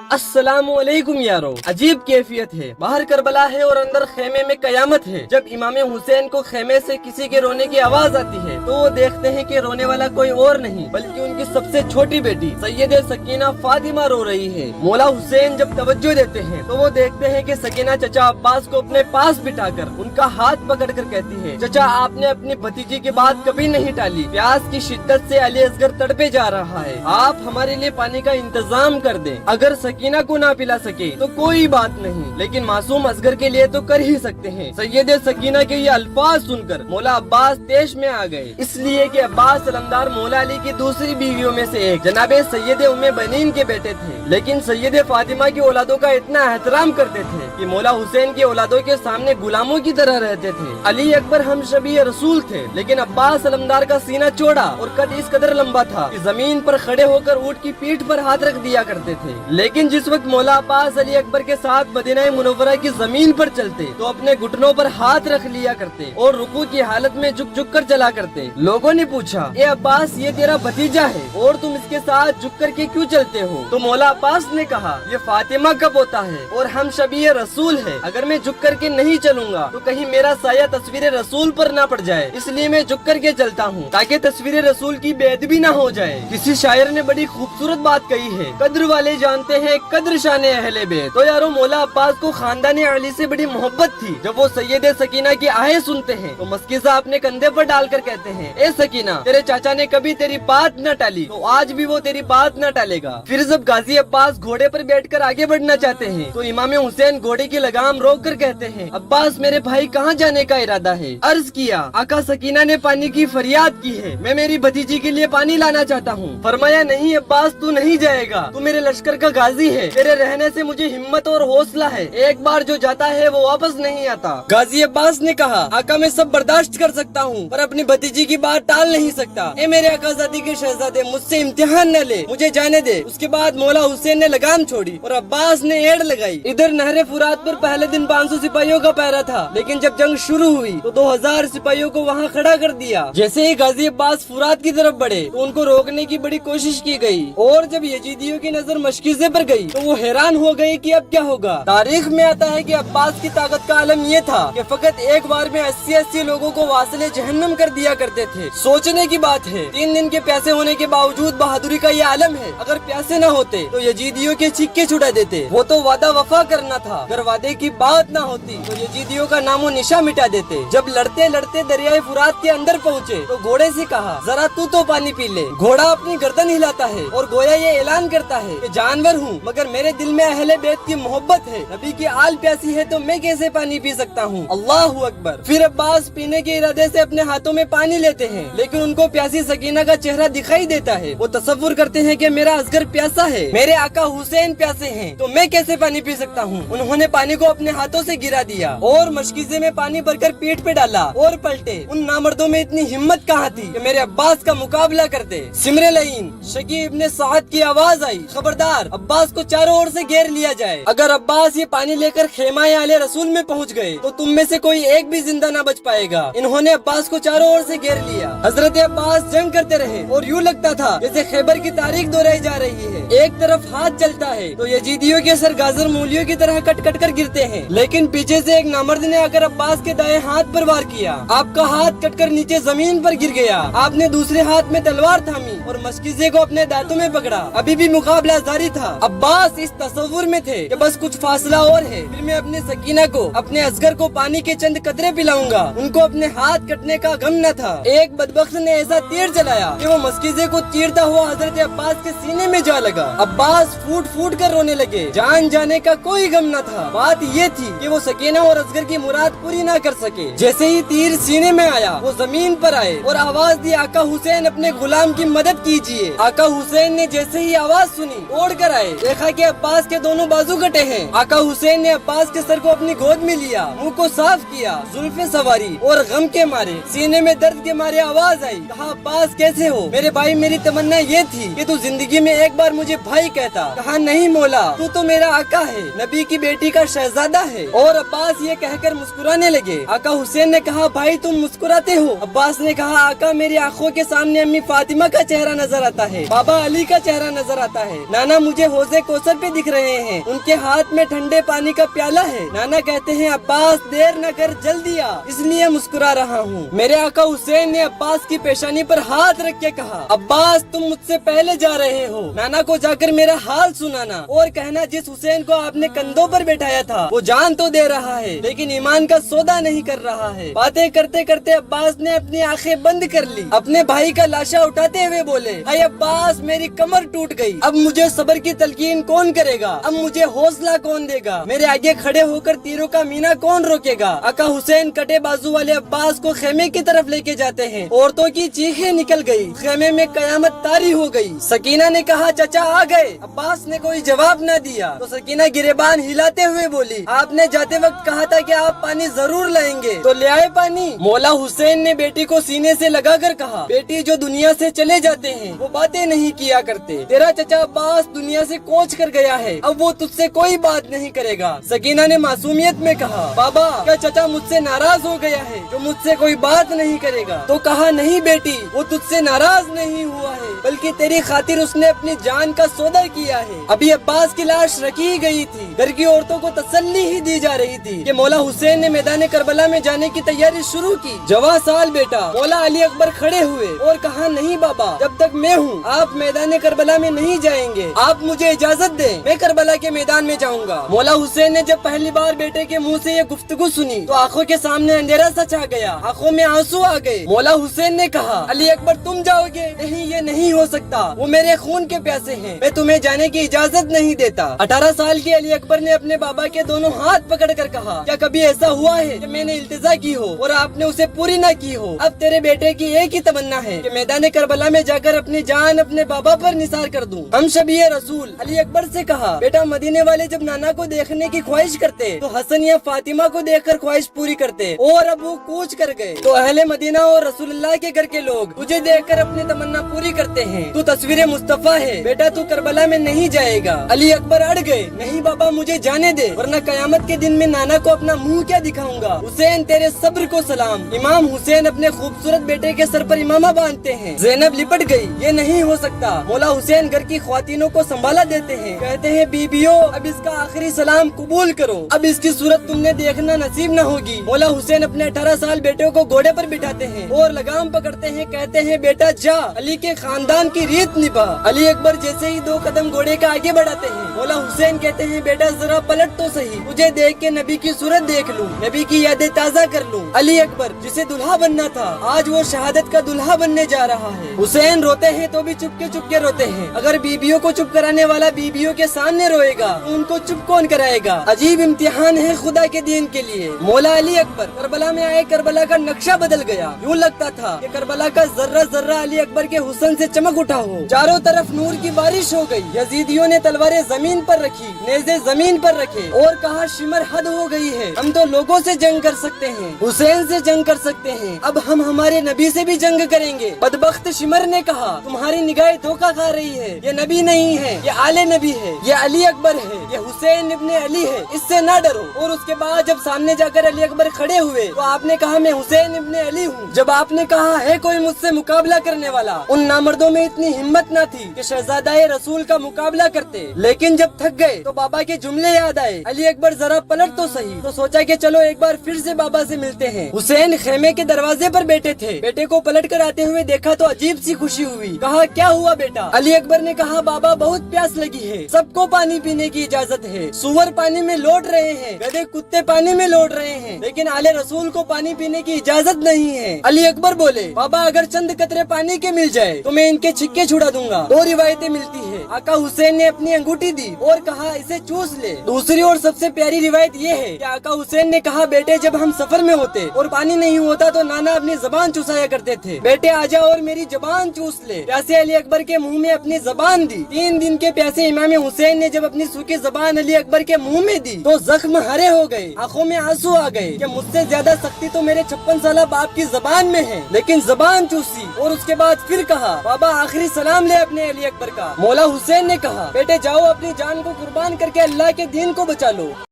अस्सलाम वालेकुम यारो। अजीब कैफियत है, बाहर करबला है और अंदर खेमे में कयामत है। जब इमाम हुसैन को खेमे से किसी के रोने की आवाज आती है तो वो देखते हैं कि रोने वाला कोई और नहीं बल्कि उनकी सबसे छोटी बेटी सैयद सकीना फातिमा रो रही है। मौला हुसैन जब तवज्जो देते हैं तो वो देखते हैं कि सकीना चचा अब्बास को अपने पास बिठाकर उनका हाथ पकड़ कर कहती है, चचा आपने अपनी भतीजी की बात कभी नहीं टाली। प्यास की शिद्दत से अली असगर तड़पे जा रहा है, आप हमारे लिए पानी का इंतजाम कर दें। अगर सकीना को ना पिला सके तो कोई बात नहीं, लेकिन मासूम असगर के लिए तो कर ही सकते हैं। सैयद सकीना के ये अल्फाज सुनकर मौला अब्बास तेश में आ गए, इसलिए कि अब्बास अलमदार मौला अली की दूसरी बीवियों में से एक जनाबे सैयद उम्मे बनीन के बेटे थे, लेकिन सैयद फातिमा की औलादों का इतना एहतराम करते थे कि मौला हुसैन की औलादों के सामने गुलामों की तरह रहते थे। अली अकबर हम शबी रसूल थे, लेकिन अब्बास अलमदार का सीना चौड़ा और कद इस कदर लंबा था कि जमीन पर खड़े होकर ऊंट की पीठ पर हाथ रख दिया करते थे। लेकिन जिस वक्त मौला अब्बास अली अकबर के साथ मदीना मुनव्वरा की जमीन पर चलते तो अपने घुटनों पर हाथ रख लिया करते और रुकू की हालत में झुक झुक कर चला करते। लोगों ने पूछा, ए अब्बास ये तेरा भतीजा है और तुम इसके साथ झुक कर के क्यों चलते हो? तो मौला अब्बास ने कहा, ये फातिमा का पोता है और हम शबी रसूल है, अगर मैं झुक कर के नहीं चलूंगा तो कहीं मेरा साया तस्वीर रसूल पर ना पड़ जाए, इसलिए मैं झुक कर के चलता हूँ ताकि तस्वीर रसूल की बेअदबी ना हो जाए। किसी शायर ने बड़ी खूबसूरत बात कही है, कद्र वाले जानते हैं कद्र शाने अहले बेत। तो यारो मौला अब्बास को खानदानी अली से बड़ी मोहब्बत थी। जब वो सैयद सकीना की आहें सुनते हैं तो मस्किज़ा अपने कंधे पर डालकर कहते हैं, ए सकीना तेरे चाचा ने कभी तेरी बात न टाली तो आज भी वो तेरी बात न टालेगा। फिर जब गाजी अब्बास घोड़े पर बैठकर आगे बढ़ना चाहते हैं तो इमाम हुसैन घोड़े की लगाम रोक कर कहते हैं, अब्बास मेरे भाई कहाँ जाने का इरादा है? अर्ज किया, आका सकीना ने पानी की फरियाद की है, मैं मेरी भतीजी के लिए पानी लाना चाहता हूँ। फरमाया, नहीं अब्बास तू नहीं जाएगा, तू मेरे लश्कर का गाजी है, तेरे रहने से मुझे हिम्मत और हौसला है, एक बार जो जाता है वो वापस नहीं आता। गाजी अब्बास ने कहा, आका मैं सब बर्दाश्त कर सकता हूँ पर अपनी भतीजी की बात टाल नहीं सकता। ए मेरे आकाज़ादी के शहजादे मुझसे इम्तिहान न ले, मुझे जाने दे। उसके बाद मौला हुसैन ने लगाम छोड़ी और अब्बास ने एड़ लगाई। इधर नहरे फुरात पर पहले दिन 500 सिपाहियों का पहरा था, लेकिन जब जंग शुरू हुई तो 2000 सिपाहियों को वहाँ खड़ा कर दिया। जैसे ही गाजी अब्बास फुरात की तरफ बढ़े तो उनको रोकने की बड़ी कोशिश की गई और जब यजीदियों की नजर मशकीज़े पर गई तो वो हैरान हो गए कि अब क्या होगा। तारीख में आता है कि अब्बास की ताकत का आलम ये था कि फकत एक बार में 80-80 लोगों को वासिले जहन्नम कर दिया करते थे। सोचने की बात है, 3 दिन के प्यासे होने के बावजूद बहादुरी का ये आलम है। अगर प्यासे न होते तो यजीदियों के छिक्के छुड़ा देते। वो तो वादा वफा करना था, अगर वादे की बात न होती तो यजीदियों का नामो निशा मिटा देते। जब लड़ते लड़ते दरियाए फुरात के अंदर पहुँचे तो घोड़े से कहा, जरा तू तो पानी पी ले। घोड़ा अपनी गर्दन हिलाता है और गोया ये ऐलान करता है कि जानवर हूँ मगर मेरे दिल में अहले बैत की मोहब्बत है, नबी की आल प्यासी है तो मैं कैसे पानी पी सकता हूँ? अल्लाहु अकबर। फिर अब्बास पीने के इरादे से अपने हाथों में पानी लेते हैं, लेकिन उनको प्यासी सकीना का चेहरा दिखाई देता है। वो तसव्वुर करते हैं कि मेरा असगर प्यासा है, मेरे आका हुसैन प्यासे हैं, तो मैं कैसे पानी पी सकता हूँ? उन्होंने पानी को अपने हाथों से गिरा दिया और मशकीज़े में पानी भरकर पीठ पे डाला और पलटे। उन नामर्दों में इतनी हिम्मत कहाँ थी कि मेरे अब्बास का मुकाबला करते। सिमरे लईन शकीब इब्ने साद की आवाज आई, खबरदार अब्बास को चारों ओर से घेर लिया जाए। अगर अब्बास ये पानी लेकर खेमाए आले रसूल में पहुँच गए तो तुम में से कोई एक भी जिंदा न बच पाएगा। इन्होंने अब्बास को चारों ओर से घेर लिया। हजरत अब्बास जंग करते रहे और यूँ लगता था जैसे खैबर की तारीख दोहराई जा रही है। एक तरफ हाथ चलता है तो यजीदियों के सर गाजर मूलियों की तरह कट कट कर गिरते हैं, लेकिन पीछे से एक नामर्द ने आकर अब्बास के दाएं हाथ पर वार किया। आपका हाथ कटकर नीचे जमीन पर गिर गया। आपने दूसरे हाथ में तलवार थामी और मशकीज़े को अपने दांतों में पकड़ा। अभी भी मुकाबला जारी था। अब्बास इस तसव्वुर में थे कि बस कुछ फासला और है, फिर मैं अपने सकीना को, अपने असगर को पानी के चंद कतरे पिलाऊंगा। उनको अपने हाथ कटने का गम न था। एक बदबख्त ने ऐसा तीर चलाया कि वो मशकीज़े को चीरता हुआ हजरत अब्बास के सीने में जा लगा। अब्बास फूट फूट कर रोने लगे। जान जाने का कोई गम न था। बात ये थी कि वो सकीना और असगर की मुराद पूरी ना कर सके। जैसे ही तीर सीने में आया वो जमीन पर आए और आवाज दी, आका हुसैन अपने गुलाम की मदद कीजिए। आका हुसैन ने जैसे ही आवाज सुनी दौड़ कर आए, देखा कि अब्बास के दोनों बाजू कटे हैं। आका हुसैन ने अब्बास के सर को अपनी गोद में लिया, मुंह को साफ किया, जुल्फे सवारी और गम के मारे सीने में दर्द के मारे आवाज आई, कहा अब्बास कैसे हो मेरे भाई? मेरी तमन्ना ये थी कि तू जिंदगी में एक बार मुझे भाई कहता। कहा नहीं मौला, तू तो मेरा आका है, नबी की बेटी का शहजादा है। और अब्बास ये कहकर मुस्कुराने लगे। आका हुसैन ने कहा भाई तुम मुस्कुराते हो? अब्बास ने कहा आका मेरी आंखों के सामने अम्मी फातिमा का चेहरा नजर आता है, बाबा अली का चेहरा नजर आता है, नाना मुझे हौज़े کوثر پہ دکھ رہے ہیں، ان کے ہاتھ میں ٹھنڈے پانی کا پیالہ ہے۔ نانا کہتے ہیں عباس دیر نہ کر جلدی آ، اس لیے مسکرا رہا ہوں۔ میرے آقا حسین نے عباس کی پیشانی پر ہاتھ رکھ کے کہا عباس تم مجھ سے پہلے جا رہے ہو، نانا کو جا کر میرا حال سنانا اور کہنا جس حسین کو آپ نے کندھوں پر بیٹھایا تھا وہ جان تو دے رہا ہے لیکن ایمان کا سودا نہیں کر رہا ہے۔ باتیں کرتے کرتے عباس نے اپنی آنکھیں بند کر لی، اپنے بھائی کا لاشا اٹھاتے ہوئے بولے اے عباس میری کمر ٹوٹ گئی، اب مجھے صبر کی تلقین کون کرے گا، اب مجھے حوصلہ کون دے گا، میرے آگے کھڑے ہو کر تیروں کا مینا کون روکے گا۔ آقا حسین کٹے بازو والے عباس کو خیمے کی طرف لے کے جاتے ہیں، عورتوں کی چیخیں نکل گئی، خیمے میں قیامت طاری ہو گئی۔ سکینہ نے کہا چچا آ گئے، عباس نے کوئی جواب نہ دیا تو سکینہ گریبان ہلاتے ہوئے بولی آپ نے جاتے وقت کہا تھا کہ آپ پانی ضرور لائیں گے تو لے آئے پانی۔ مولا حسین نے بیٹی کو سینے سے لگا کر کہا بیٹی جو دنیا سے چلے جاتے ہیں وہ باتیں نہیں کیا کرتے، تیرا چچا عباس دنیا سے کوچ کر گیا ہے، اب وہ تجھ سے کوئی بات نہیں کرے گا۔ سکینہ نے معصومیت میں کہا بابا کیا چچا مجھ سے ناراض ہو گیا ہے جو مجھ سے کوئی بات نہیں کرے گا؟ تو کہا نہیں بیٹی وہ تجھ سے ناراض نہیں ہوا ہے بلکہ تیری خاطر اس نے اپنی جان کا سودا کیا ہے۔ ابھی عباس کی لاش رکھی گئی تھی، گھر کی عورتوں کو تسلی ہی دی جا رہی تھی کہ مولا حسین نے میدان کربلا میں جانے کی تیاری شروع کی۔ جواں سال بیٹا مولا علی اکبر کھڑے ہوئے اور کہا نہیں بابا جب تک میں ہوں آپ میدان کربلا میں نہیں جائیں گے، آپ مجھے اجازت دیں میں کربلا کے میدان میں جاؤں گا۔ مولا حسین نے جب پہلی بار بیٹے کے منہ سے یہ گفتگو سنی تو آنکھوں کے سامنے اندھیرا سا چھا گیا، آنکھوں میں آنسو آ گئے۔ مولا حسین نے کہا علی اکبر تم جاؤ گے؟ نہیں یہ نہیں ہو سکتا، وہ میرے خون کے پیاسے ہیں، میں تمہیں جانے کی اجازت نہیں دیتا۔ 18 سال کے علی اکبر نے اپنے بابا کے دونوں ہاتھ پکڑ کر کہا کیا کبھی ایسا ہوا ہے کہ میں نے التجا کی ہو اور آپ نے اسے پوری نہ کی ہو؟ اب تیرے بیٹے کی ایک ہی تمنا ہے کہ میدان کربلا میں جا کر اپنی جان اپنے بابا پر نثار کر دوں۔ ہم شبیہ رسول علی اکبر سے کہا بیٹا مدینے والے جب نانا کو دیکھنے کی خواہش کرتے تو حسن یا فاطمہ کو دیکھ کر خواہش پوری کرتے اور اب وہ کوچ کر گئے تو اہل مدینہ اور رسول اللہ کے گھر کے لوگ تجھے دیکھ کر اپنی تمنا پوری کرتے ہیں، تو تصویر مصطفیٰ ہے بیٹا، تو کربلا میں نہیں جائے گا۔ علی اکبر اڑ گئے نہیں بابا مجھے جانے دے ورنہ قیامت کے دن میں نانا کو اپنا منہ کیا دکھاؤں گا۔ حسین تیرے صبر کو سلام۔ امام حسین اپنے خوبصورت بیٹے کے سر پر امامہ باندھتے ہیں۔ زینب لپٹ گئی یہ نہیں ہو سکتا۔ مولا حسین گھر کی خواتینوں کو سنبھالا دیتے ہیں، کہتے ہیں بیبیوں اب اس کا آخری سلام قبول کرو، اب اس کی صورت تم نے دیکھنا نصیب نہ ہوگی۔ مولا حسین اپنے 18 سال بیٹے کو گھوڑے پر بٹھاتے ہیں اور لگام پکڑتے ہیں، کہتے ہیں بیٹا جا علی کے خاندان کی ریت نبھا۔ علی اکبر جیسے ہی 2 قدم گھوڑے کا آگے بڑھاتے ہیں مولا حسین کہتے ہیں بیٹا ذرا پلٹ تو صحیح، مجھے دیکھ کے نبی کی صورت دیکھ لوں، نبی کی یادیں تازہ کر لوں۔ علی اکبر جسے دلہا بننا تھا آج وہ شہادت کا دلہا بننے جا رہا ہے۔ حسین روتے ہیں تو بھی چپ کے روتے ہیں، اگر بیبیوں کو چپ کرانے والا بیبیوں کے سامنے روئے گا تو ان کو چپ کون کرائے گا؟ عجیب امتحان ہے خدا کے دین کے لیے۔ مولا علی اکبر کربلا میں آئے، کربلا کا نقشہ بدل گیا، یوں لگتا تھا کہ کربلا کا ذرہ ذرہ علی اکبر کے حسن سے چمک اٹھا ہو، چاروں طرف نور کی بارش ہو گئی۔ یزیدیوں نے تلواریں زمین پر رکھی، نیزے زمین پر رکھے اور کہا شمر حد ہو گئی ہے، ہم تو لوگوں سے جنگ کر سکتے ہیں، حسین سے جنگ کر سکتے ہیں، اب ہم ہمارے نبی سے بھی جنگ کریں گے۔ بدبخت شمر نے کہا تمہاری نگاہیں دھوکہ کھا رہی ہے، یہ نبی نہیں ہے، یہ آل نبی ہے، یہ علی اکبر ہے، یہ حسین ابن علی ہے، اس سے نہ ڈرو۔ اور اس کے بعد جب سامنے جا کر علی اکبر کھڑے ہوئے تو آپ نے کہا میں حسین ابن علی ہوں۔ جب آپ نے کہا ہے کوئی مجھ سے مقابلہ کرنے والا، ان نامردوں میں اتنی ہمت نہ تھی کہ شہزادہ رسول کا مقابلہ کرتے، لیکن جب تھک گئے تو بابا کے جملے یاد آئے۔ علی اکبر ذرا پلٹ تو صحیح، تو سوچا کہ چلو ایک بار پھر سے بابا سے ملتے ہیں۔ حسین خیمے کے دروازے پر بیٹھے تھے، بیٹے کو پلٹ کر آتے ہوئے دیکھا تو عجیب سی خوشی ہوئی، کہا کیا ہوا بیٹا؟ علی اکبر نے کہا بابا بہت پیاس لگی ہے، سب کو پانی پینے کی اجازت ہے، سور پانی میں لوٹ رہے ہیں، گدھے کتے پانی میں لوٹ رہے ہیں، لیکن آل رسول کو پانی پینے کی اجازت نہیں ہے۔ علی اکبر بولے بابا اگر چند قطرے پانی کے مل جائے تو میں ان کے چھکے چھڑا دوں گا۔ 2 روایتیں ملتی ہے، آقا حسین نے اپنی انگوٹھی دی اور کہا اسے چوس لے۔ دوسری اور سب سے پیاری روایت یہ ہے کہ آقا حسین نے کہا بیٹے جب ہم سفر میں ہوتے اور پانی نہیں ہوتا تو نانا اپنی زبان چوسایا کرتے تھے، بیٹے آجا اور میری زبان چوس لے۔ پیاسے علی اکبر کے منہ میں اپنی زبان دی۔ 3 دن کے پیاسے امام حسین نے جب اپنی سوکھی زبان علی اکبر کے منہ میں دی تو زخم ہرے ہو گئے، آنکھوں میں آنسو آ گئے کہ مجھ سے زیادہ سختی تو میرے 56 سالہ باپ کی زبان میں ہے، لیکن زبان چوسی اور اس کے بعد پھر کہا بابا آخری سلام لے اپنے علی اکبر کا۔ مولا حسین نے کہا بیٹے جاؤ اپنی جان کو قربان کر کے اللہ کے دین کو بچا لو۔